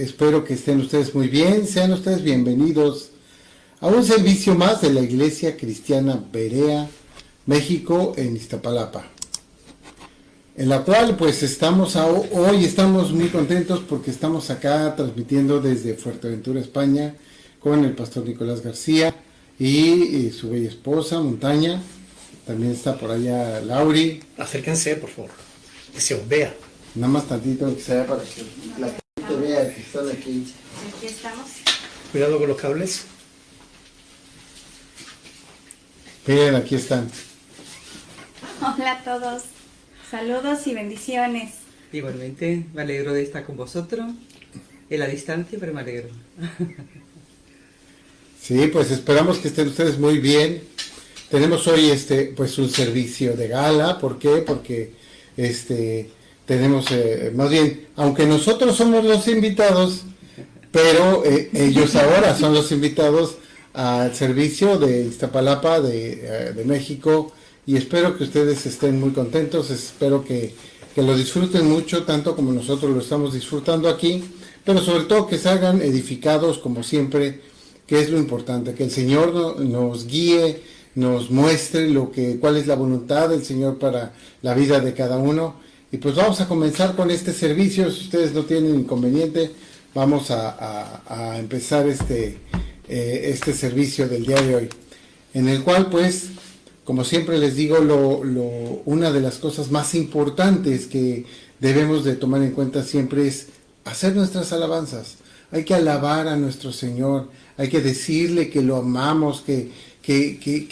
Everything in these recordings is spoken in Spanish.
espero que estén ustedes muy bien. Sean ustedes bienvenidos a un servicio más de la Iglesia Cristiana Berea, México, en Iztapalapa. En la cual pues hoy estamos muy contentos porque estamos acá transmitiendo desde Fuerteventura, España, con el pastor Nicolás García y su bella esposa, Montaña. También está por allá Lauri. Acérquense, por favor, que se os vea. Nada más tantito que sea para que la gente vea que están aquí. Aquí estamos. Cuidado con los cables. Miren, aquí están. Hola a todos. Saludos y bendiciones. Igualmente, me alegro de estar con vosotros. En la distancia, pero me alegro. Sí, pues esperamos que estén ustedes muy bien. Tenemos hoy pues un servicio de gala. ¿Por qué? Porque tenemos, más bien, aunque nosotros somos los invitados, pero ellos ahora son los invitados al servicio de Iztapalapa, de México, y espero que ustedes estén muy contentos, espero que lo disfruten mucho, tanto como nosotros lo estamos disfrutando aquí, pero sobre todo que salgan edificados como siempre, que es lo importante, que el Señor nos guíe, nos muestre cuál es la voluntad del Señor para la vida de cada uno. Y pues vamos a comenzar con este servicio, si ustedes no tienen inconveniente, vamos a empezar este servicio del día de hoy, en el cual pues, como siempre les digo, una de las cosas más importantes que debemos de tomar en cuenta siempre es hacer nuestras alabanzas. Hay que alabar a nuestro Señor, hay que decirle que lo amamos, que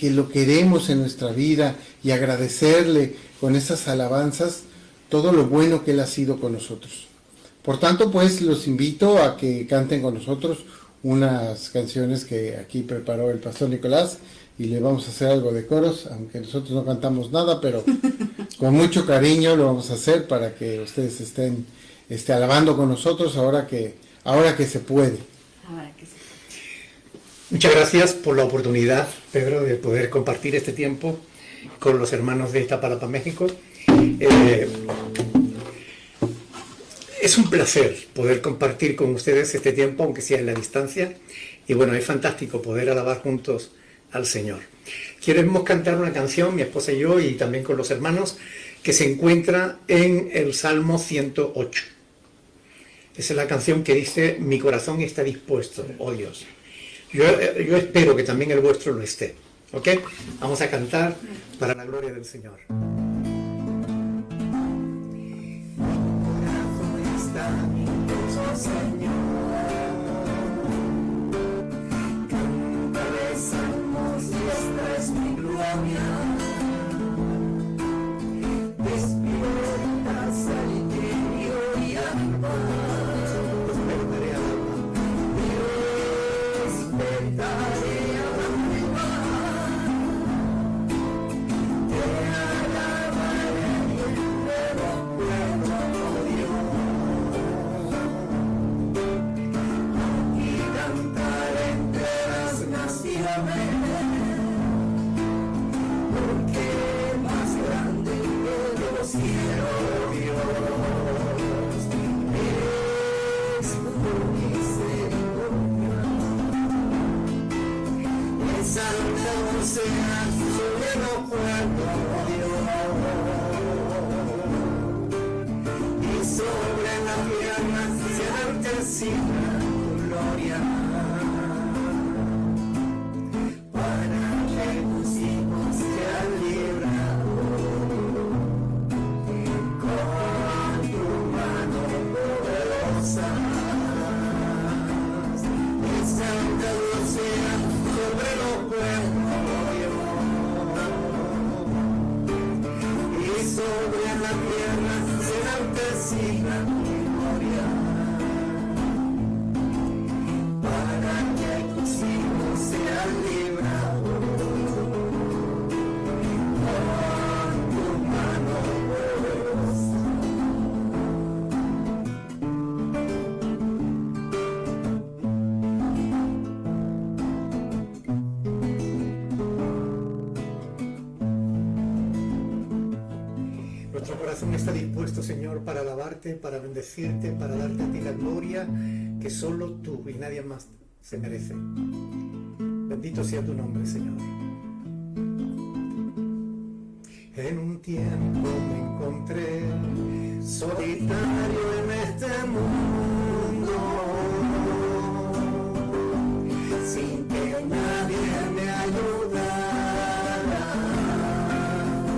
lo queremos en nuestra vida y agradecerle con esas alabanzas todo lo bueno que Él ha sido con nosotros. Por tanto, pues los invito a que canten con nosotros unas canciones que aquí preparó el pastor Nicolás y le vamos a hacer algo de coros, aunque nosotros no cantamos nada, pero con mucho cariño lo vamos a hacer para que ustedes estén alabando con nosotros ahora que se puede. Ahora que sí. Muchas gracias por la oportunidad, Pedro, de poder compartir este tiempo con los hermanos de Iztapalapa, México. Es un placer poder compartir con ustedes este tiempo, aunque sea en la distancia. Y bueno, es fantástico poder alabar juntos al Señor. Queremos cantar una canción, mi esposa y yo, y también con los hermanos, que se encuentra en el Salmo 108. Esa es la canción que dice: mi corazón está dispuesto, oh Dios. Yo espero que también el vuestro lo esté. ¿Ok? Vamos a cantar para la gloria del Señor. Señor, cántale salmos y esta es mi gloria. Despiertas al interior y a mi paz. Despertaré a mi paz. Te alabaré y el nuevo pueblo, oh Dios. Cantaré entre las naciones, porque más grande que los cielos, Dios, es tu misericordia. Exaltado sea sobre los pueblos, Dios, y sobre la tierra se enaltecida gloria, para que tus hijos sean librados con tu mano poderosa. Exaltado sea sobre los pueblos, Dios, y sobre la tierra se enaltecida gloria. Para que tus hijos sean librados con tu mano poderosa. Nuestro corazón está dispuesto, Señor, para alabarte, para bendecirte, para darte a ti la gloria, que solo tú y nadie más se merece. Bendito sea tu nombre, Señor. En un tiempo me encontré solitario en este mundo, sin que nadie me ayudara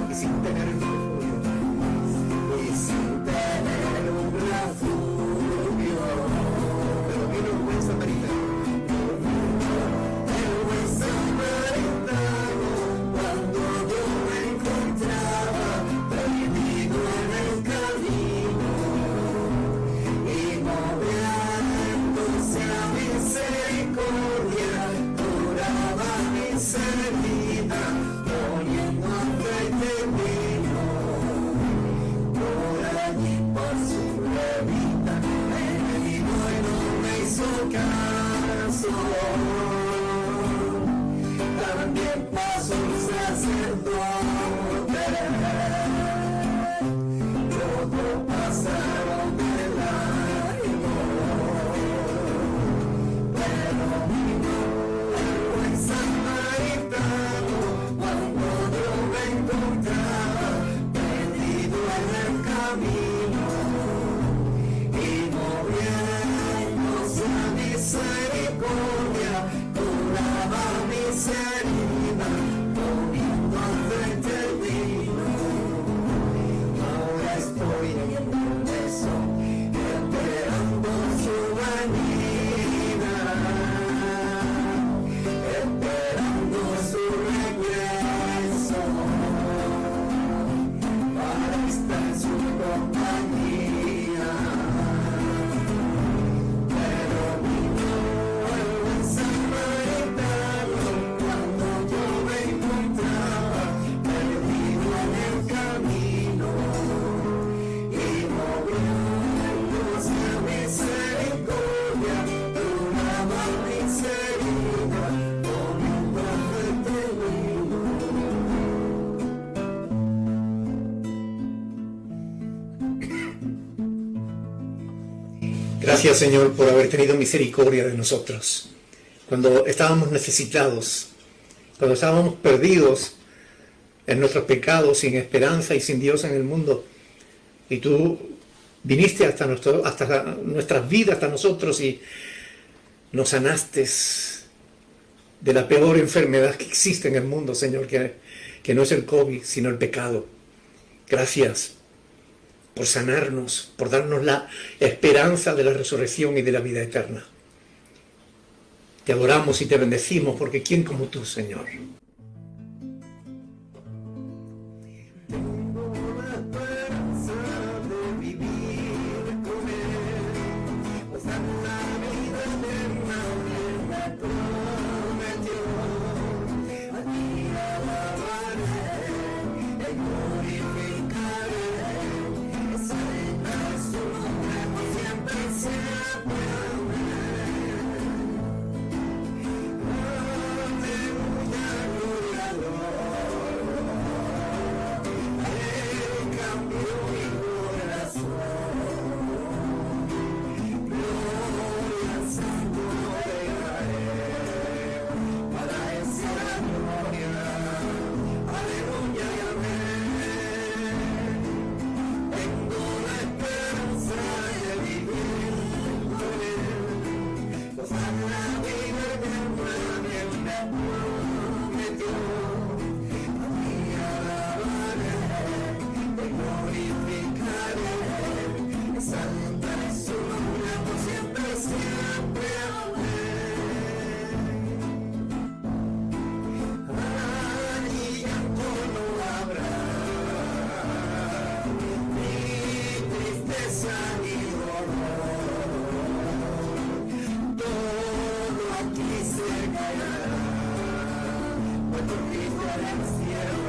y sin tener un refugio, y sin tener un refugio. Pero vino el buen samaritano, el buen samaritano, cuando yo me encontraba perdido en el camino, y moviéndose a misericordia, curaba mis heridas, poniendo aceite y vino. Por allí por su levita me vino y no me hizo caso. También pasó un sacerdote, luego pasaron de largo, pero vino el buen samaritano cuando yo me encontraba perdido en el camino, y moviéndose a misericordia, curaba mis heridas, poniendo aceite y vino. Ahora estoy en eso, esperando su venida, esperando su regreso, para estar en su compañía. Pero vino el buen samaritano cuando yo me encontraba perdido en el camino, y moviéndose a misericordia, curaba mis heridas, poniendo aceite y vino. Gracias, Señor, por haber tenido misericordia de nosotros. Cuando estábamos necesitados, cuando estábamos perdidos en nuestros pecados, sin esperanza y sin Dios en el mundo, y tú viniste hasta nuestras vidas, hasta nosotros, y nos sanaste de la peor enfermedad que existe en el mundo, Señor, que no es el COVID, sino el pecado. Gracias por sanarnos, por darnos la esperanza de la resurrección y de la vida eterna. Te adoramos y te bendecimos, porque ¿quién como tú, Señor? Tengo la esperanza de vivir con Él, pues a la vida eterna me prometió. A ti alabaré, te glorificaré, exaltaré su nombre por siempre y siempre. Aleluya, gloria, gloria. Él cambió mi corazón. Gloria al Santo de Israel, para Él sea la gloria. Aleluya y amén. Tengo la esperanza de vivir con Él, pues a la vida eterna que Él me prometió. A ti alabaré, te glorificaré, exaltaré su nombre por siempre y siempre. Amén. Allí llanto no habrá, ni tristeza ni dolor. Todo aquí se callará, pues por Cristo en el cielo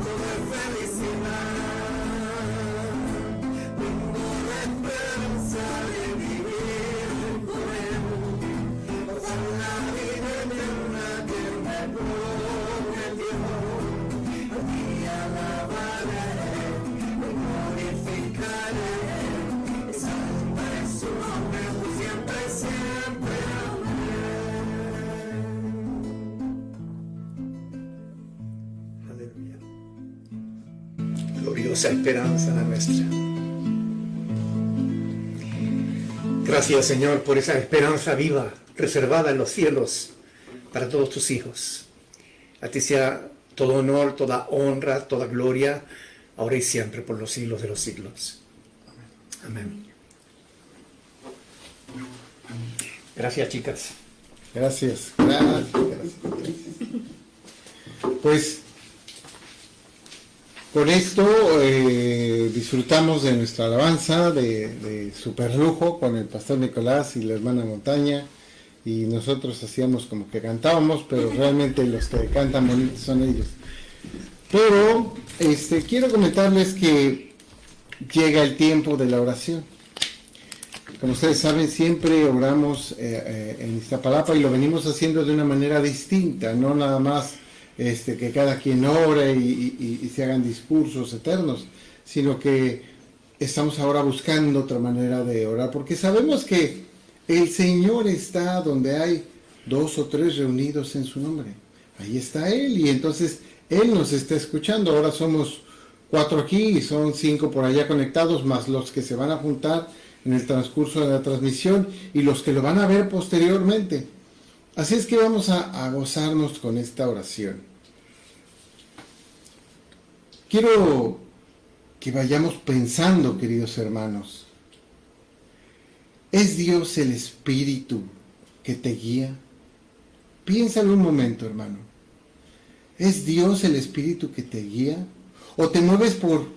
todo es felicidad. Tengo la esperanza de vivir con Él, pues a la vida eterna que Él me prometió. A ti alabaré, te glorificaré, preciosa esperanza la nuestra. Gracias, Señor, por esa esperanza viva, reservada en los cielos para todos tus hijos. A ti sea todo honor, toda honra, toda gloria, ahora y siempre, por los siglos de los siglos. Amén. Gracias, chicas. Gracias, gracias. Pues con esto disfrutamos de nuestra alabanza de super lujo con el pastor Nicolás y la hermana Montaña, y nosotros hacíamos como que cantábamos, pero realmente los que cantan bonito son ellos. Pero quiero comentarles que llega el tiempo de la oración. Como ustedes saben, siempre oramos en Iztapalapa, y lo venimos haciendo de una manera distinta, no nada más que cada quien ore y se hagan discursos eternos, sino que estamos ahora buscando otra manera de orar, porque sabemos que el Señor está donde hay 2 o 3 reunidos en su nombre. Ahí está Él, y entonces Él nos está escuchando. Ahora somos 4 aquí y son 5 por allá conectados, más los que se van a juntar en el transcurso de la transmisión y los que lo van a ver posteriormente. Así es que vamos a gozarnos con esta oración. Quiero que vayamos pensando, queridos hermanos, ¿es Dios el Espíritu que te guía? Piénsalo un momento, hermano. ¿Es Dios el Espíritu que te guía? ¿O te mueves por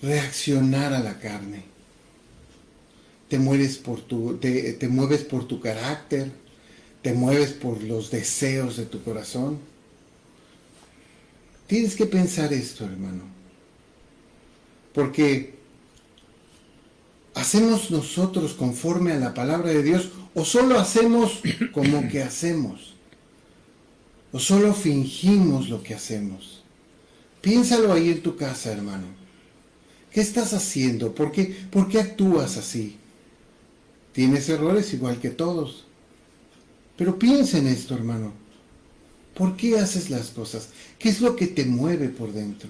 reaccionar a la carne? ¿Te mueves por tu carácter? ¿Te mueves por los deseos de tu corazón? Tienes que pensar esto, hermano. Porque ¿hacemos nosotros conforme a la palabra de Dios, o solo hacemos como que hacemos? ¿O solo fingimos lo que hacemos? Piénsalo ahí en tu casa, hermano. ¿Qué estás haciendo? ¿Por qué actúas así? Tienes errores igual que todos. Pero piensa en esto, hermano. ¿Por qué haces las cosas? ¿Qué es lo que te mueve por dentro?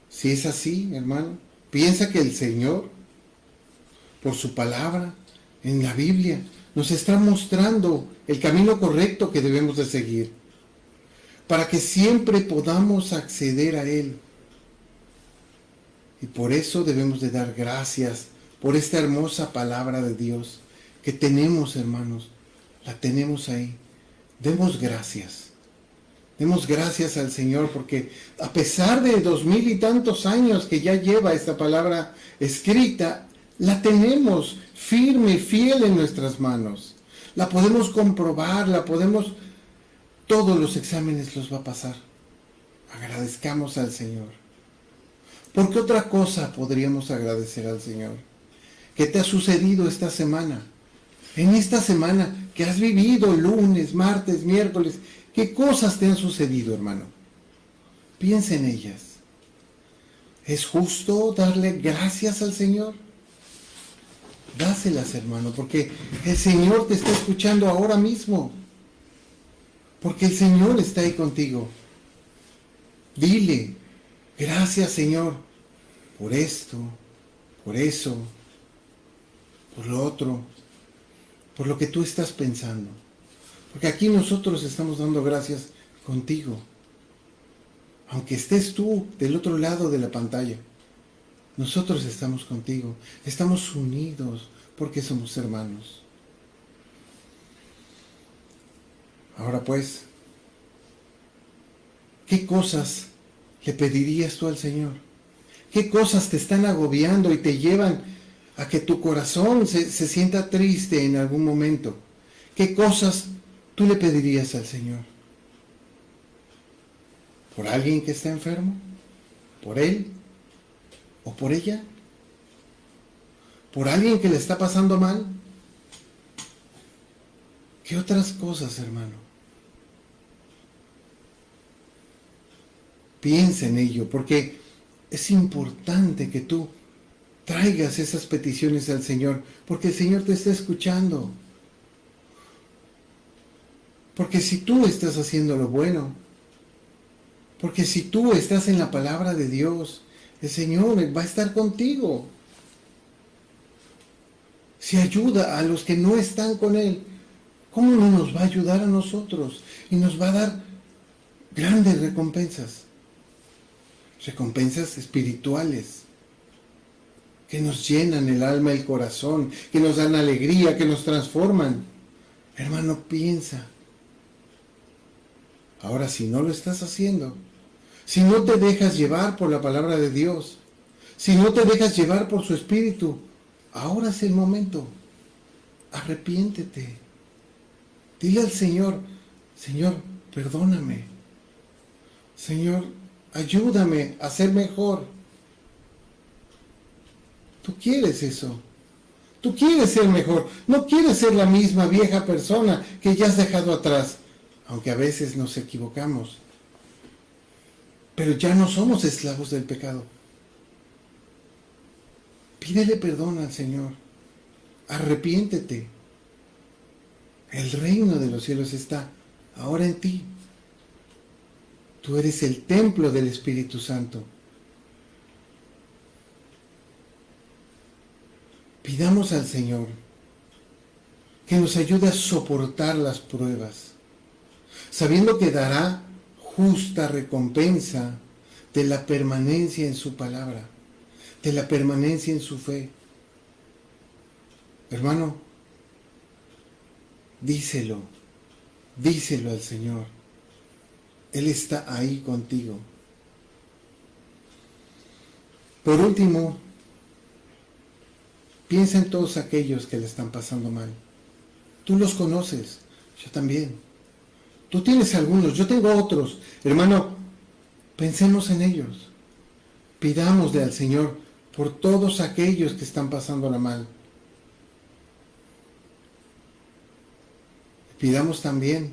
Si es así, hermano, piensa que el Señor, por su palabra, en la Biblia, nos está mostrando el camino correcto que debemos de seguir, para que siempre podamos acceder a Él. Y por eso debemos de dar gracias por esta hermosa palabra de Dios que tenemos, hermanos. La tenemos ahí. Demos gracias. Demos gracias al Señor, porque a pesar de 2000 y tantos años que ya lleva esta palabra escrita, la tenemos firme, fiel en nuestras manos. La podemos comprobar, todos los exámenes los va a pasar. Agradezcamos al Señor. ¿Por qué otra cosa podríamos agradecer al Señor? ¿Qué te ha sucedido esta semana? En esta semana que has vivido, lunes, martes, miércoles, ¿qué cosas te han sucedido, hermano? Piensa en ellas. ¿Es justo darle gracias al Señor? Dáselas, hermano, porque el Señor te está escuchando ahora mismo. Porque el Señor está ahí contigo. Dile, gracias, Señor, por esto, por eso, por lo otro, por lo que tú estás pensando. Porque aquí nosotros estamos dando gracias contigo. Aunque estés tú del otro lado de la pantalla, nosotros estamos contigo. Estamos unidos porque somos hermanos. Ahora pues, ¿qué cosas le pedirías tú al Señor? ¿Qué cosas te están agobiando y te llevan a que tu corazón se sienta triste en algún momento? ¿Qué cosas tú le pedirías al Señor? ¿Por alguien que está enfermo? ¿Por él? ¿O por ella? ¿Por alguien que le está pasando mal? ¿Qué otras cosas, hermano? Piensa en ello, porque es importante que tú traigas esas peticiones al Señor, porque el Señor te está escuchando. Porque si tú estás haciendo lo bueno, Porque si tú estás en la palabra de Dios, el Señor va a estar contigo. Si ayuda a los que no están con Él, ¿cómo no nos va a ayudar a nosotros? Y nos va a dar grandes recompensas. Recompensas espirituales. Que nos llenan el alma y el corazón. Que nos dan alegría, que nos transforman. Hermano, piensa. Ahora, si no lo estás haciendo, si no te dejas llevar por la palabra de Dios, si no te dejas llevar por su Espíritu, ahora es el momento. Arrepiéntete. Dile al Señor, Señor, perdóname. Señor, ayúdame a ser mejor. Tú quieres eso. Tú quieres ser mejor. No quieres ser la misma vieja persona que ya has dejado atrás. Aunque a veces nos equivocamos. Pero ya no somos esclavos del pecado. Pídele perdón al Señor. Arrepiéntete. El reino de los cielos está ahora en ti. Tú eres el templo del Espíritu Santo. Pidamos al Señor que nos ayude a soportar las pruebas, sabiendo que dará justa recompensa de la permanencia en su palabra, de la permanencia en su fe. Hermano, díselo al Señor. Él está ahí contigo. Por último, piensa en todos aquellos que le están pasando mal. Tú los conoces, yo también. Tú tienes algunos, yo tengo otros. Hermano, pensemos en ellos. Pidámosle al Señor por todos aquellos que están pasándola mal. Pidamos también,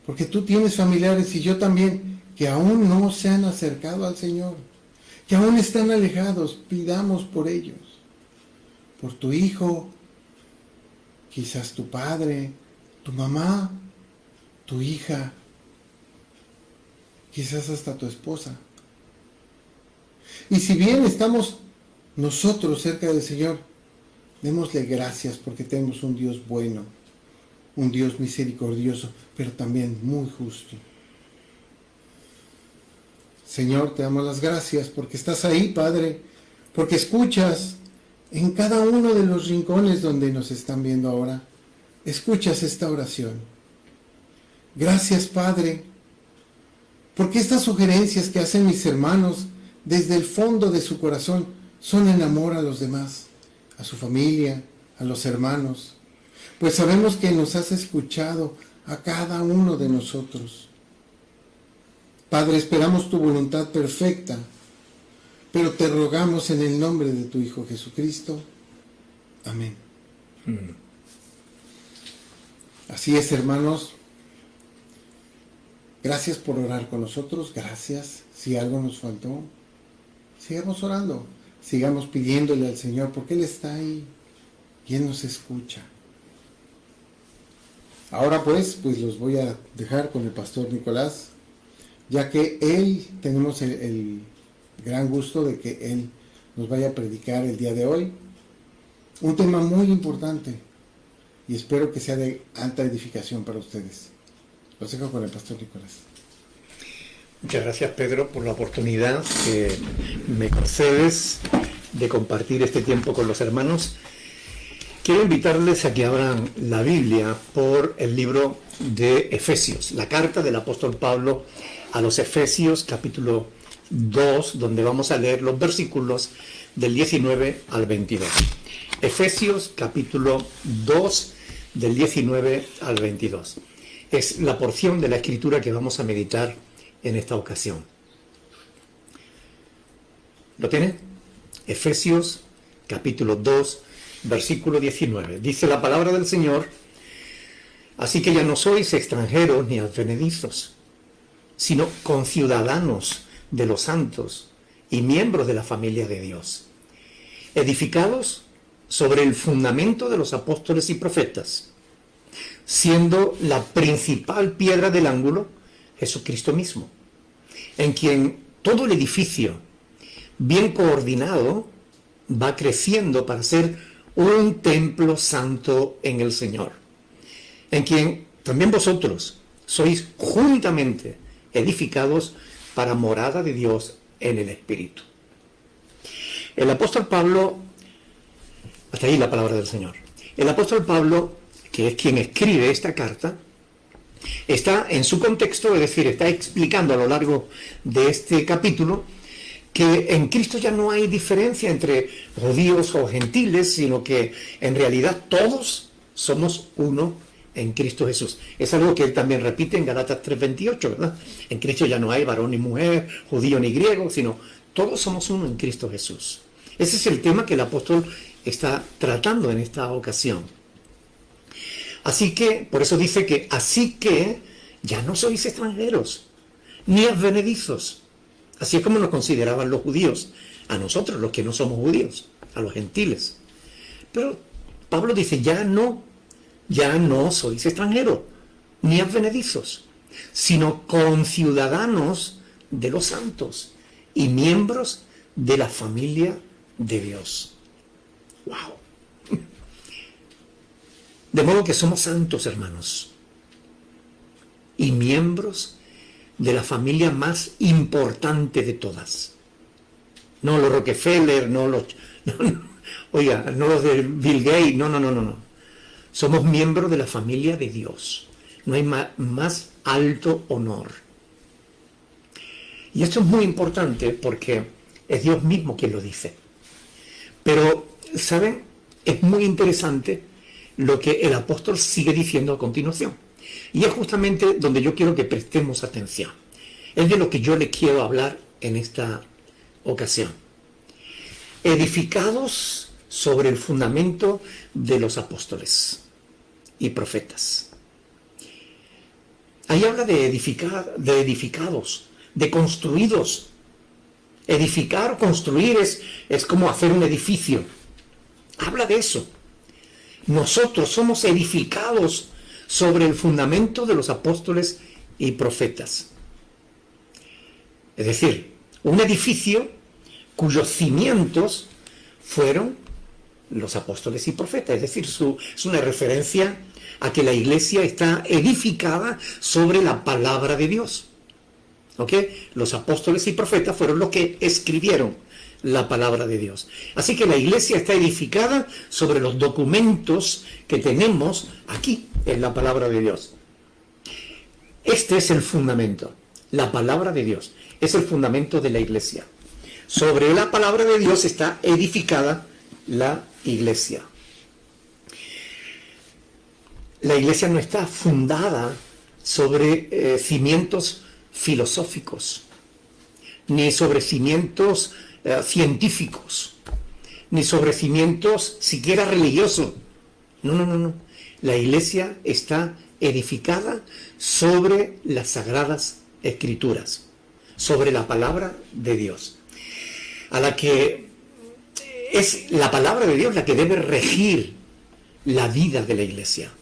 porque tú tienes familiares y yo también, que aún no se han acercado al Señor, que aún están alejados. Pidamos por ellos, por tu hijo, quizás tu padre, tu mamá, tu hija, quizás hasta tu esposa. Y si bien estamos nosotros cerca del Señor, démosle gracias porque tenemos un Dios bueno, un Dios misericordioso, pero también muy justo. Señor, te damos las gracias porque estás ahí, Padre, porque escuchas en cada uno de los rincones donde nos están viendo ahora. Escuchas esta oración. Gracias, Padre, porque estas sugerencias que hacen mis hermanos desde el fondo de su corazón son en amor a los demás, a su familia, a los hermanos. Pues sabemos que nos has escuchado a cada uno de nosotros. Padre, esperamos tu voluntad perfecta, pero te rogamos en el nombre de tu Hijo Jesucristo. Amén. Así es, hermanos. Gracias por orar con nosotros. Gracias. Si algo nos faltó, sigamos orando. Sigamos pidiéndole al Señor, porque Él está ahí y Él nos escucha. Ahora pues los voy a dejar con el pastor Nicolás, ya que él, tenemos el gran gusto de que él nos vaya a predicar el día de hoy un tema muy importante y espero que sea de alta edificación para ustedes. Los dejo con el pastor Nicolás. Muchas gracias, Pedro, por la oportunidad que me concedes de compartir este tiempo con los hermanos. Quiero invitarles a que abran la Biblia por el libro de Efesios, la carta del apóstol Pablo a los Efesios, capítulo 2, donde vamos a leer los versículos del 19 al 22. Efesios, capítulo 2, del 19 al 22. Es la porción de la Escritura que vamos a meditar en esta ocasión. ¿Lo tiene? Efesios, capítulo 2, versículo 19. Dice la palabra del Señor: así que ya no sois extranjeros ni advenedizos, sino conciudadanos de los santos y miembros de la familia de Dios, edificados sobre el fundamento de los apóstoles y profetas, siendo la principal piedra del ángulo Jesucristo mismo, en quien todo el edificio, bien coordinado, va creciendo para ser un templo santo en el Señor, en quien también vosotros sois juntamente edificados para morada de Dios en el Espíritu. El apóstol Pablo, hasta ahí la palabra del Señor, el apóstol Pablo, que es quien escribe esta carta, está en su contexto, es decir, está explicando a lo largo de este capítulo que en Cristo ya no hay diferencia entre judíos o gentiles, sino que en realidad todos somos uno en Cristo Jesús. Es algo que él también repite en Gálatas 3:28, ¿verdad? En Cristo ya no hay varón ni mujer, judío ni griego, sino todos somos uno en Cristo Jesús. Ese es el tema que el apóstol está tratando en esta ocasión. Así que, por eso dice que, así que ya no sois extranjeros, ni advenedizos. Así es como nos consideraban los judíos, a nosotros los que no somos judíos, a los gentiles. Pero Pablo dice, ya no sois extranjeros, ni advenedizos, sino conciudadanos de los santos y miembros de la familia de Dios. ¡Wow! De modo que somos santos, hermanos, y miembros de la familia más importante de todas. No los Rockefeller, no los de Bill Gates, no. Somos miembros de la familia de Dios. No hay más alto honor. Y esto es muy importante porque es Dios mismo quien lo dice. Pero, ¿saben? Es muy interesante lo que el apóstol sigue diciendo a continuación. Y es justamente donde yo quiero que prestemos atención. Es de lo que yo les quiero hablar en esta ocasión. Edificados sobre el fundamento de los apóstoles y profetas. Ahí habla de edificados, de construidos. Edificar o construir es como hacer un edificio. Habla de eso. Nosotros somos edificados sobre el fundamento de los apóstoles y profetas. Es decir, un edificio cuyos cimientos fueron los apóstoles y profetas. Es decir, es una referencia a que la iglesia está edificada sobre la palabra de Dios. ¿Ok? Los apóstoles y profetas fueron los que escribieron la palabra de Dios. Así que la iglesia está edificada sobre los documentos que tenemos aquí en la palabra de Dios. Este es el fundamento. La palabra de Dios es el fundamento de la iglesia. Sobre la palabra de Dios está edificada la iglesia. La iglesia no está fundada sobre cimientos filosóficos, ni sobre cimientos científicos, ni sobre cimientos siquiera religiosos. No. La iglesia está edificada sobre las sagradas escrituras, sobre la palabra de Dios, a la que es la palabra de Dios la que debe regir la vida de la iglesia.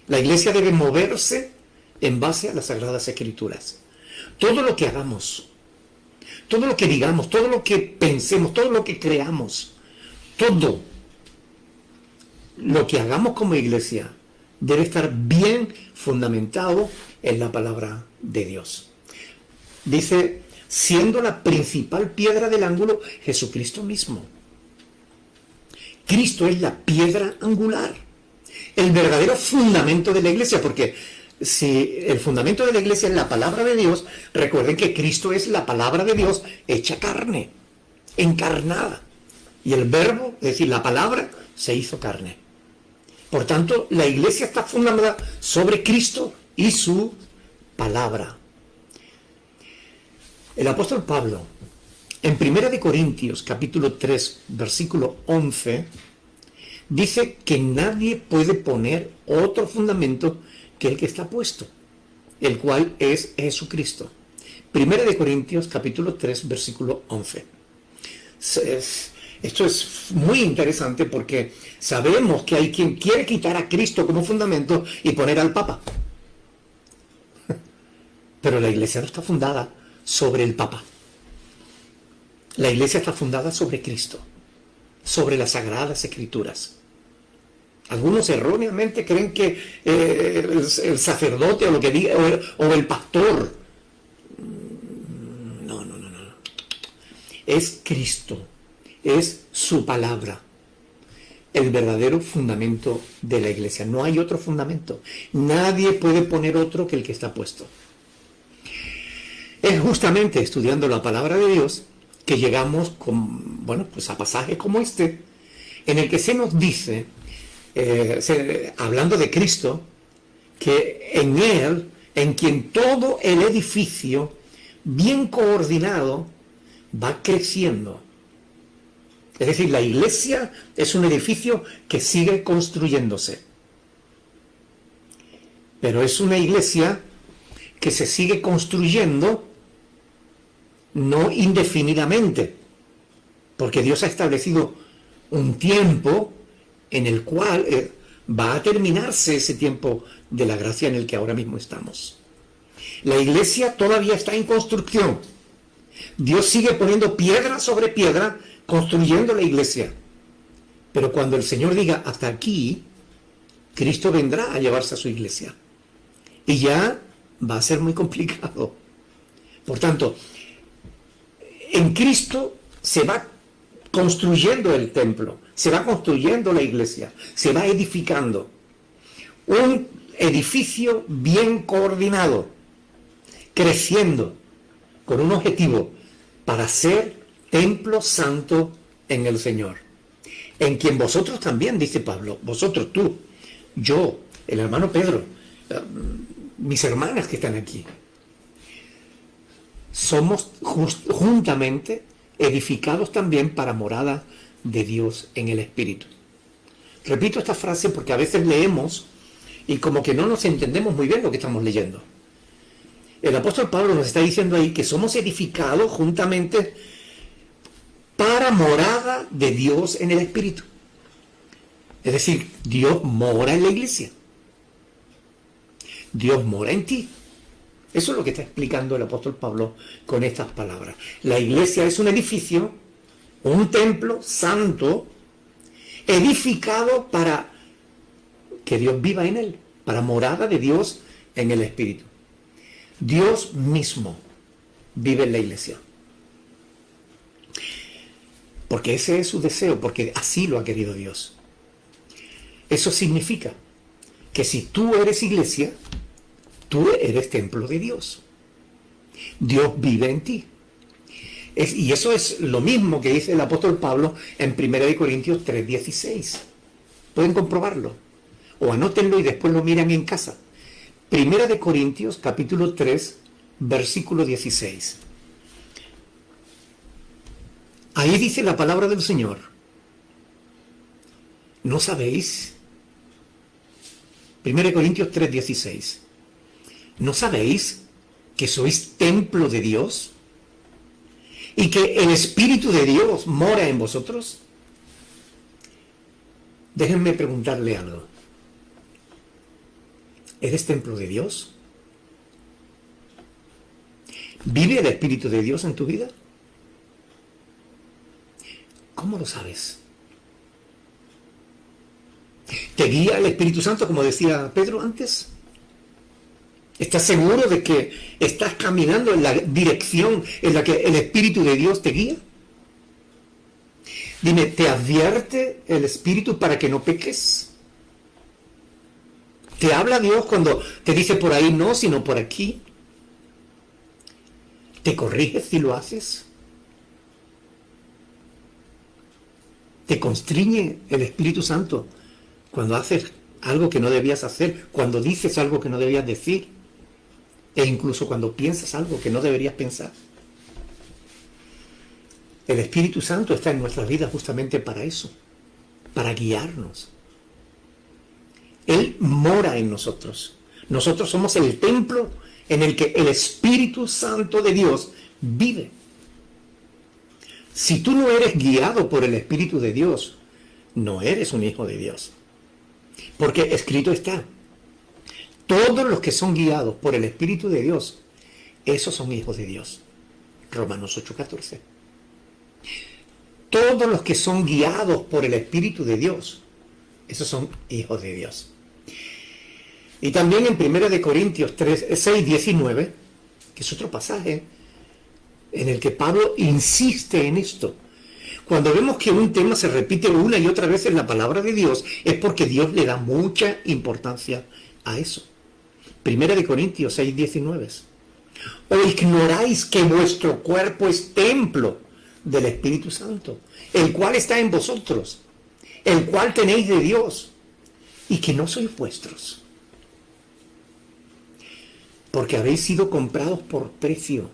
La iglesia debe moverse en base a las sagradas escrituras. Todo lo que hagamos, todo lo que digamos, todo lo que pensemos, todo lo que creamos, todo lo que hagamos como iglesia debe estar bien fundamentado en la palabra de Dios. Dice, siendo la principal piedra del ángulo Jesucristo mismo. Cristo es la piedra angular, el verdadero fundamento de la iglesia, porque si el fundamento de la iglesia es la palabra de Dios, recuerden que Cristo es la palabra de Dios hecha carne, encarnada. Y el verbo, es decir, la palabra, se hizo carne. Por tanto, la iglesia está fundamentada sobre Cristo y su palabra. El apóstol Pablo, en 1 Corintios, capítulo 3, versículo 11, dice que nadie puede poner otro fundamento que el que está puesto, el cual es Jesucristo. 1 Corintios, capítulo 3, versículo 11. Esto es muy interesante porque sabemos que hay quien quiere quitar a Cristo como fundamento y poner al Papa. Pero la iglesia no está fundada sobre el Papa. La Iglesia está fundada sobre Cristo, sobre las Sagradas Escrituras. Algunos erróneamente creen que el sacerdote o lo que diga, o el pastor. No. Es Cristo, es su palabra, el verdadero fundamento de la Iglesia. No hay otro fundamento. Nadie puede poner otro que el que está puesto. Es justamente estudiando la palabra de Dios que llegamos pues a pasajes como este, en el que se nos dice, hablando de Cristo, que en Él, en quien todo el edificio, bien coordinado, va creciendo. Es decir, la Iglesia es un edificio que sigue construyéndose. Pero es una Iglesia que se sigue construyendo no indefinidamente, porque Dios ha establecido un tiempo en el cual va a terminarse ese tiempo de la gracia en el que ahora mismo estamos. La Iglesia todavía está en construcción. Dios sigue poniendo piedra sobre piedra, construyendo la Iglesia. Pero cuando el Señor diga hasta aquí, Cristo vendrá a llevarse a su Iglesia. Y ya va a ser muy complicado. Por tanto, en Cristo se va construyendo el templo, se va construyendo la Iglesia, se va edificando. Un edificio bien coordinado, creciendo, con un objetivo, para ser templo santo en el Señor. En quien vosotros también, dice Pablo, vosotros, tú, yo, el hermano Pedro, mis hermanas que están aquí, somos juntamente edificados también para morada de Dios en el Espíritu. Repito esta frase porque a veces leemos y como que no nos entendemos muy bien lo que estamos leyendo. El apóstol Pablo nos está diciendo ahí que somos edificados juntamente para morada de Dios en el Espíritu. Es decir, Dios mora en la Iglesia. Dios mora en ti. Eso es lo que está explicando el apóstol Pablo con estas palabras. La Iglesia es un edificio, un templo santo, edificado para que Dios viva en él, para morada de Dios en el Espíritu. Dios mismo vive en la Iglesia. Porque ese es su deseo, porque así lo ha querido Dios. Eso significa que si tú eres Iglesia, tú eres templo de Dios. Dios vive en ti. Y eso es lo mismo que dice el apóstol Pablo en 1 Corintios 3:16. Pueden comprobarlo. O anótenlo y después lo miran en casa. 1 Corintios capítulo 3, versículo 16. Ahí dice la palabra del Señor. ¿No sabéis? 1 Corintios 3:16. ¿No sabéis que sois templo de Dios y que el Espíritu de Dios mora en vosotros? Déjenme preguntarle algo. ¿Eres templo de Dios? ¿Vive el Espíritu de Dios en tu vida? ¿Cómo lo sabes? ¿Te guía el Espíritu Santo, como decía Pedro antes? ¿Estás seguro de que estás caminando en la dirección en la que el Espíritu de Dios te guía? Dime, ¿te advierte el Espíritu para que no peques? ¿Te habla Dios cuando te dice por ahí no, sino por aquí? ¿Te corrige si lo haces? ¿Te constriñe el Espíritu Santo cuando haces algo que no debías hacer, cuando dices algo que no debías decir? E incluso cuando piensas algo que no deberías pensar. El Espíritu Santo está en nuestras vidas justamente para eso, para guiarnos. Él mora en nosotros. Nosotros somos el templo en el que el Espíritu Santo de Dios vive. Si tú no eres guiado por el Espíritu de Dios, no eres un hijo de Dios. Porque escrito está, todos los que son guiados por el Espíritu de Dios, esos son hijos de Dios. Romanos 8:14. Todos los que son guiados por el Espíritu de Dios, esos son hijos de Dios. Y también en 1 Corintios 6:19, que es otro pasaje en el que Pablo insiste en esto. Cuando vemos que un tema se repite una y otra vez en la palabra de Dios, es porque Dios le da mucha importancia a eso. 1 Corintios 6:19. ¿O ignoráis que vuestro cuerpo es templo del Espíritu Santo, el cual está en vosotros, el cual tenéis de Dios, y que no sois vuestros? Porque habéis sido comprados por precio,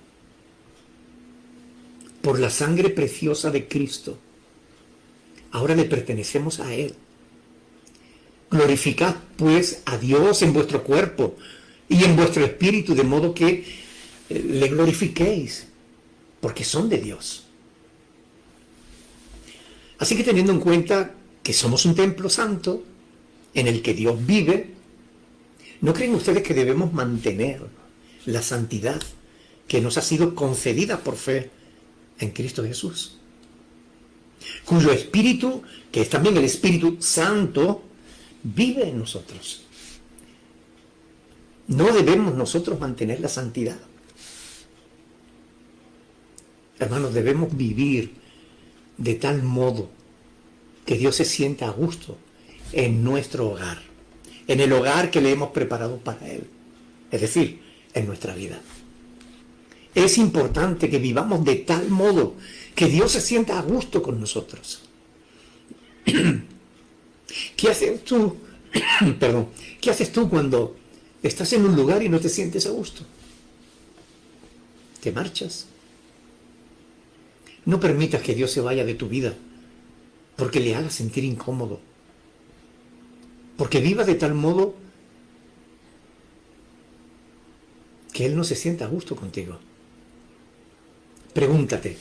por la sangre preciosa de Cristo. Ahora le pertenecemos a Él. Glorificad pues a Dios en vuestro cuerpo y en vuestro espíritu, de modo que le glorifiquéis, porque son de Dios. Así que, teniendo en cuenta que somos un templo santo en el que Dios vive, ¿no creen ustedes que debemos mantener la santidad que nos ha sido concedida por fe en Cristo Jesús? Cuyo espíritu, que es también el Espíritu Santo, vive en nosotros. ¿No debemos nosotros mantener la santidad? Hermanos, debemos vivir de tal modo que Dios se sienta a gusto en nuestro hogar, en el hogar que le hemos preparado para Él, es decir, en nuestra vida. Es importante que vivamos de tal modo que Dios se sienta a gusto con nosotros. ¿Qué haces tú? ¿Qué haces tú cuando estás en un lugar y no te sientes a gusto? ¿Te marchas? No permitas que Dios se vaya de tu vida porque le haga sentir incómodo, porque viva de tal modo que Él no se sienta a gusto contigo. Pregúntate,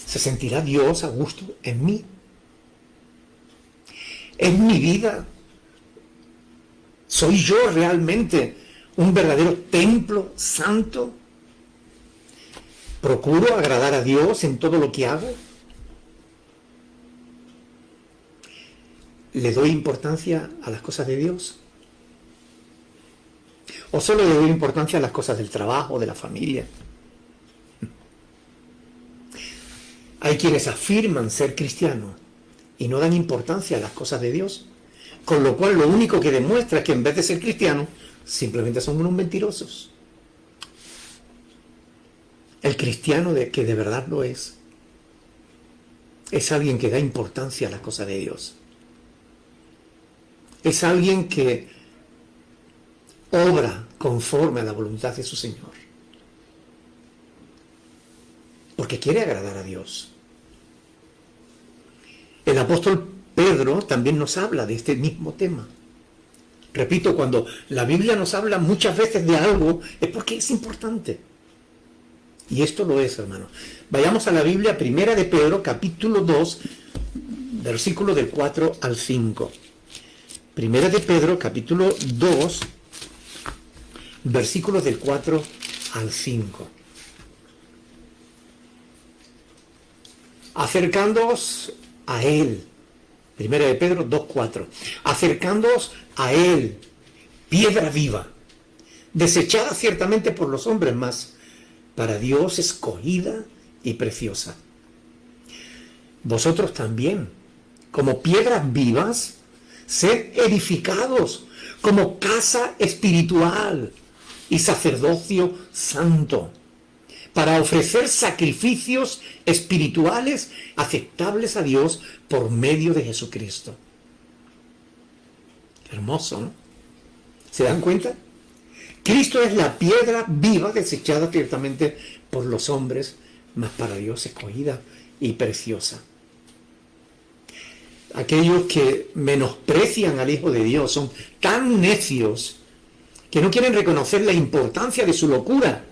¿se sentirá Dios a gusto en mí? ¿Es mi vida? ¿Soy yo realmente un verdadero templo santo? ¿Procuro agradar a Dios en todo lo que hago? ¿Le doy importancia a las cosas de Dios? ¿O solo le doy importancia a las cosas del trabajo, de la familia? Hay quienes afirman ser cristianos y no dan importancia a las cosas de Dios, con lo cual lo único que demuestra es que en vez de ser cristianos, simplemente son unos mentirosos. El cristiano que de verdad lo es alguien que da importancia a las cosas de Dios. Es alguien que obra conforme a la voluntad de su Señor, porque quiere agradar a Dios. El apóstol Pedro también nos habla de este mismo tema. Repito, cuando la Biblia nos habla muchas veces de algo, es porque es importante. Y esto lo es, hermano. Vayamos a la Biblia, 1 de Pedro, capítulo 2, versículo del 4 al 5. 1 de Pedro, capítulo 2, versículos del 4 al 5. Acercándoos a Él. 1 de Pedro 2:4. Acercándoos a Él, piedra viva, desechada ciertamente por los hombres, mas para Dios escogida y preciosa. Vosotros también, como piedras vivas, sed edificados como casa espiritual y sacerdocio santo, para ofrecer sacrificios espirituales aceptables a Dios por medio de Jesucristo. Hermoso, ¿no? ¿Se dan cuenta? Cristo es la piedra viva desechada ciertamente por los hombres, mas para Dios escogida y preciosa. Aquellos que menosprecian al Hijo de Dios son tan necios que no quieren reconocer la importancia de su locura.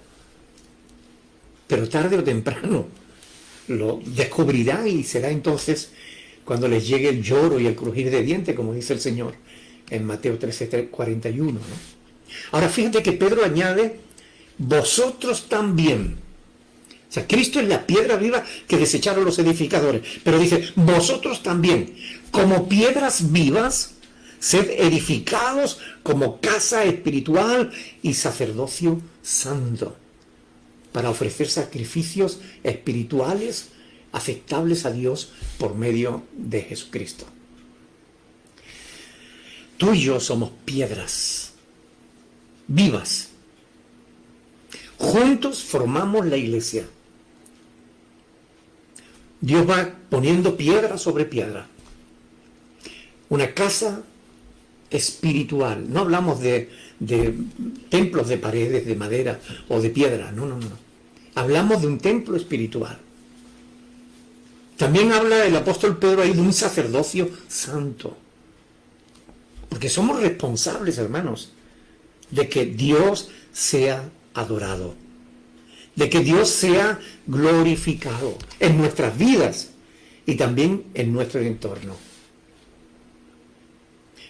Pero tarde o temprano lo descubrirán y será entonces cuando les llegue el lloro y el crujir de dientes, como dice el Señor en Mateo 13:41, ¿no? Ahora fíjate que Pedro añade, vosotros también, O sea, Cristo es la piedra viva que desecharon los edificadores. Pero dice, vosotros también, como piedras vivas, sed edificados como casa espiritual y sacerdocio santo, para ofrecer sacrificios espirituales aceptables a Dios por medio de Jesucristo. Tú y yo somos piedras vivas. Juntos formamos la iglesia. Dios va poniendo piedra sobre piedra. Una casa espiritual. No hablamos de templos de paredes de madera o de piedra. No. Hablamos de un templo espiritual. También habla el apóstol Pedro ahí de un sacerdocio santo. Porque somos responsables, hermanos, de que Dios sea adorado, de que Dios sea glorificado en nuestras vidas y también en nuestro entorno.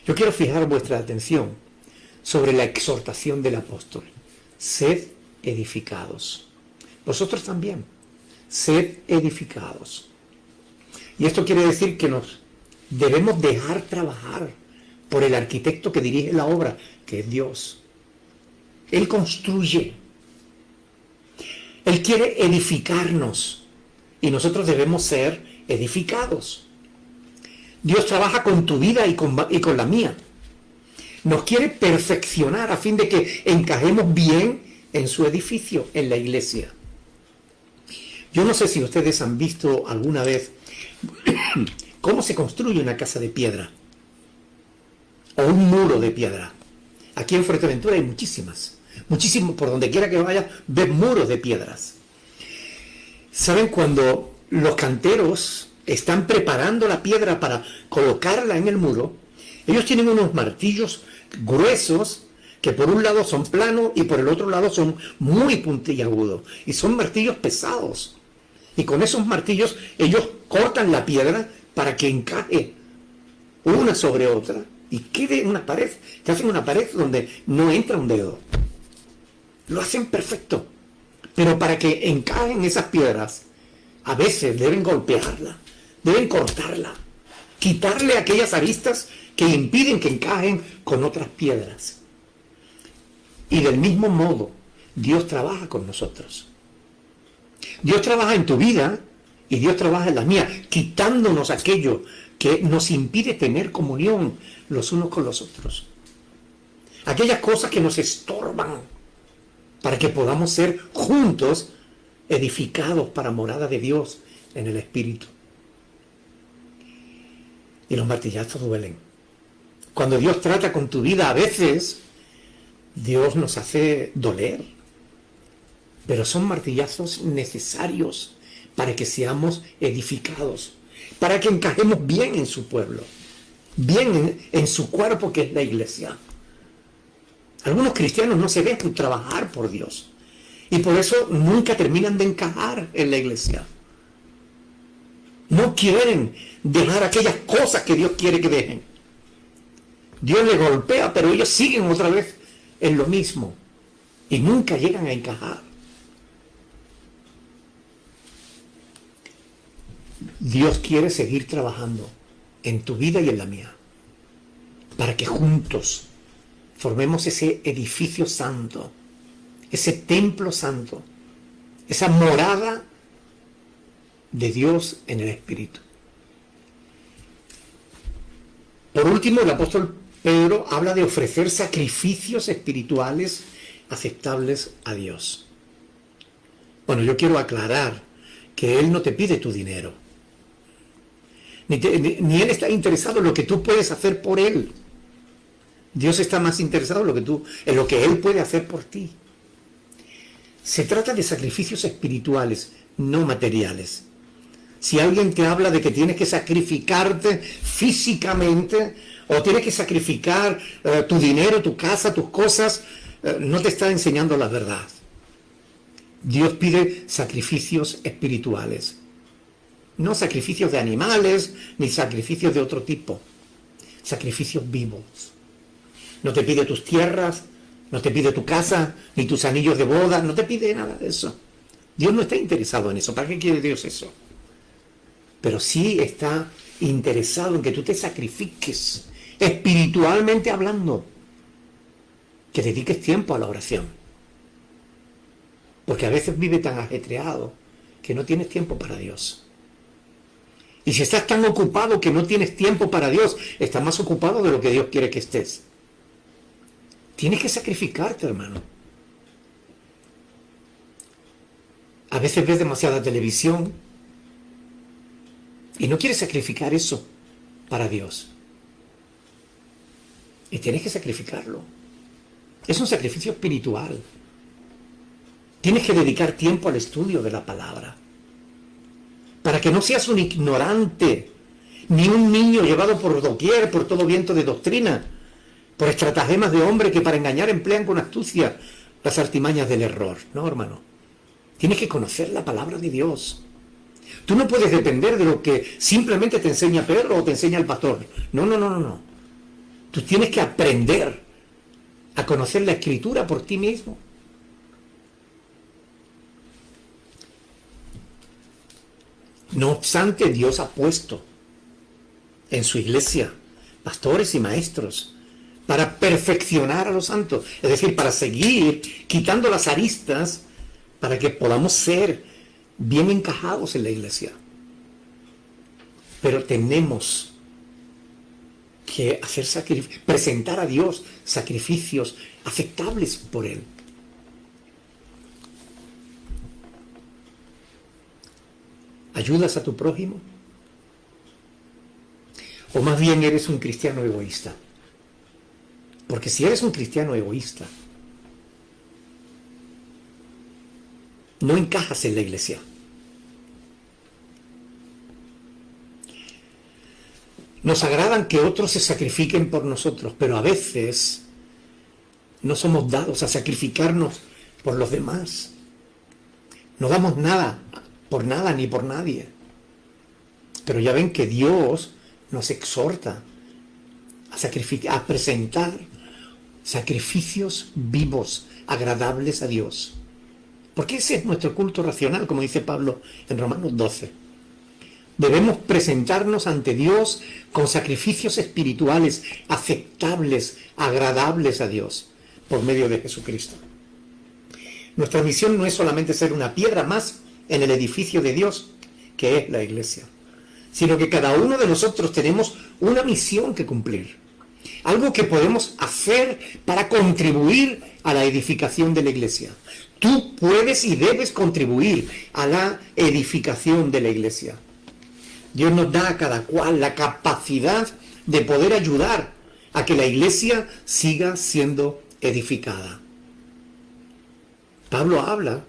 Yo quiero fijar vuestra atención sobre la exhortación del apóstol. Sed edificados. Vosotros también, sed edificados. Y esto quiere decir que nos debemos dejar trabajar por el arquitecto que dirige la obra, que es Dios. Él construye. Él quiere edificarnos y nosotros debemos ser edificados. Dios trabaja con tu vida y con la mía. Nos quiere perfeccionar a fin de que encajemos bien en su edificio, en la iglesia. Yo no sé si ustedes han visto alguna vez cómo se construye una casa de piedra o un muro de piedra. Aquí en Fuerteventura hay muchísimos, por donde quiera que vaya, ves muros de piedras. ¿Saben? Cuando los canteros están preparando la piedra para colocarla en el muro, ellos tienen unos martillos gruesos que por un lado son planos y por el otro lado son muy puntiagudos. Y son martillos pesados. Y con esos martillos ellos cortan la piedra para que encaje una sobre otra y quede una pared, que hacen una pared donde no entra un dedo. Lo hacen perfecto. Pero para que encajen esas piedras, a veces deben golpearla, deben cortarla, quitarle aquellas aristas que impiden que encajen con otras piedras. Y del mismo modo, Dios trabaja con nosotros. Dios trabaja en tu vida y Dios trabaja en la mía, quitándonos aquello que nos impide tener comunión los unos con los otros. Aquellas cosas que nos estorban para que podamos ser juntos edificados para morada de Dios en el Espíritu. Y los martillazos duelen. Cuando Dios trata con tu vida, a veces Dios nos hace doler. Pero son martillazos necesarios para que seamos edificados, para que encajemos bien en su pueblo, bien en su cuerpo que es la iglesia. Algunos cristianos no se dejan trabajar por Dios y por eso nunca terminan de encajar en la iglesia. No quieren dejar aquellas cosas que Dios quiere que dejen. Dios les golpea, pero ellos siguen otra vez en lo mismo y nunca llegan a encajar. Dios quiere seguir trabajando en tu vida y en la mía para que juntos formemos ese edificio santo, ese templo santo, esa morada de Dios en el Espíritu. Por último, el apóstol Pedro habla de ofrecer sacrificios espirituales aceptables a Dios. Bueno, yo quiero aclarar que Él no te pide tu dinero. Ni Él está interesado en lo que tú puedes hacer por Él. Dios está más interesado en lo que Él puede hacer por ti. Se trata de sacrificios espirituales, no materiales. Si alguien te habla de que tienes que sacrificarte físicamente, o tienes que sacrificar tu dinero, tu casa, tus cosas, no te está enseñando la verdad. Dios pide sacrificios espirituales. No sacrificios de animales, ni sacrificios de otro tipo. Sacrificios vivos. No te pide tus tierras, no te pide tu casa, ni tus anillos de boda, no te pide nada de eso. Dios no está interesado en eso. ¿Para qué quiere Dios eso? Pero sí está interesado en que tú te sacrifiques, espiritualmente hablando, que dediques tiempo a la oración. Porque a veces vive tan ajetreado que no tienes tiempo para Dios. Y si estás tan ocupado que no tienes tiempo para Dios, estás más ocupado de lo que Dios quiere que estés. Tienes que sacrificarte, hermano. A veces ves demasiada televisión y no quieres sacrificar eso para Dios. Y tienes que sacrificarlo. Es un sacrificio espiritual. Tienes que dedicar tiempo al estudio de la palabra. Para que no seas un ignorante, ni un niño llevado por doquier, por todo viento de doctrina, por estratagemas de hombre que para engañar emplean con astucia las artimañas del error. No, hermano. Tienes que conocer la palabra de Dios. Tú no puedes depender de lo que simplemente te enseña Pedro o te enseña el pastor. No. Tú tienes que aprender a conocer la Escritura por ti mismo. No obstante, Dios ha puesto en su iglesia pastores y maestros para perfeccionar a los santos, es decir, para seguir quitando las aristas para que podamos ser bien encajados en la iglesia. Pero tenemos que hacer sacrificios, presentar a Dios sacrificios aceptables por Él. ¿Ayudas a tu prójimo? ¿O más bien eres un cristiano egoísta? Porque si eres un cristiano egoísta, no encajas en la iglesia. Nos agradan que otros se sacrifiquen por nosotros, pero a veces no somos dados a sacrificarnos por los demás. No damos nada por nada ni por nadie. Pero ya ven que Dios nos exhorta a presentar sacrificios vivos, agradables a Dios. Porque ese es nuestro culto racional, como dice Pablo en Romanos 12. Debemos presentarnos ante Dios con sacrificios espirituales aceptables, agradables a Dios, por medio de Jesucristo. Nuestra misión no es solamente ser una piedra más en el edificio de Dios, que es la iglesia, sino que cada uno de nosotros tenemos una misión que cumplir, algo que podemos hacer para contribuir a la edificación de la iglesia. Tú puedes y debes contribuir a la edificación de la iglesia. Dios nos da a cada cual la capacidad de poder ayudar a que la iglesia siga siendo edificada. Pablo habla